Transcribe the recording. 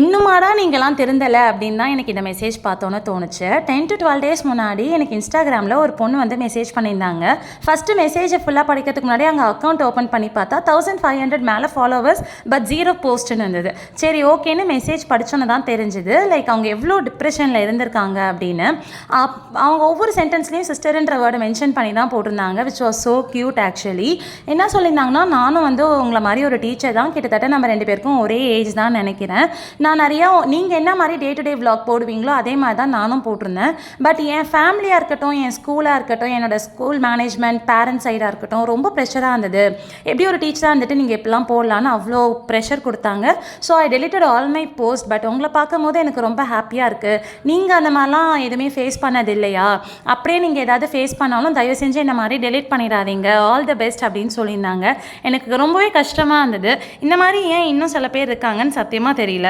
இன்னுமாடா நீங்களாம் திருந்தலை அப்படின்னு தான் எனக்கு இந்த மெசேஜ் பார்த்தோன்னே தோணுச்சு. 10 to 12 டேஸ் முன்னாடி எனக்கு இன்ஸ்டாகிராமில் ஒரு பொண்ணு வந்து மெசேஜ் பண்ணியிருந்தாங்க. ஃபஸ்ட்டு மெசேஜை ஃபுல்லாக படிக்கிறதுக்கு முன்னாடி அங்கே அக்கௌண்ட் ஓப்பன் பண்ணி பார்த்தா 1500 மேலே ஃபாலோவர்ஸ் பட் 0 போஸ்ட்டுன்னு இருந்தது. சரி ஓகேன்னு மெசேஜ் படித்தோன்னு தான் தெரிஞ்சுது லைக் அவங்க எவ்வளோ டிப்ரெஷனில் இருந்திருக்காங்க அப்படின்னு. அவங்க ஒவ்வொரு சென்டென்ஸ்லேயும் சிஸ்டர்ன்ற வேர்டை மென்ஷன் பண்ணி தான் போட்டிருந்தாங்க, which was so cute. Actually என்ன சொல்லியிருந்தாங்கன்னா, நானும் வந்து உங்களை மாதிரி ஒரு டீச்சர் தான், கிட்டத்தட்ட நம்ம 2 பேருக்கும் ஒரே ஏஜ் தான் நினைக்கிறேன். நான் நிறையா நீங்கள் என்ன மாதிரி டே டு டே விளாக் போடுவீங்களோ அதே மாதிரி தான் நானும் போட்டிருந்தேன். பட் என் ஃபேமிலியாக இருக்கட்டும், என் ஸ்கூலாக இருக்கட்டும், என்னோடய ஸ்கூல் மேனேஜ்மெண்ட், பேரண்ட்ஸ் சைடாக இருக்கட்டும் ரொம்ப ப்ரெஷராக இருந்தது. எப்படி ஒரு டீச்சராக இருந்துட்டு நீங்கள் இப்படிலாம் போடலான்னு அவ்வளோ ப்ரெஷர் கொடுத்தாங்க. So I deleted all my post. But உங்களை பார்க்கும் போது எனக்கு ரொம்ப ஹாப்பியாக இருக்குது. நீங்கள் அந்த மாதிரிலாம் எதுவுமே ஃபேஸ் பண்ணது இல்லையா? அப்படியே நீங்கள் ஏதாவது ஃபேஸ் பண்ணாலும் தயவு செஞ்சு இந்த மாதிரி டெலிட் பண்ணிடாதீங்க, ஆல் த பெஸ்ட் அப்படின்னு சொல்லியிருந்தாங்க. எனக்கு ரொம்பவே கஷ்டமாக இருந்தது. இந்த மாதிரி ஏன் இன்னும் சில பேர் இருக்காங்கன்னு சத்தியமாக தெரியல.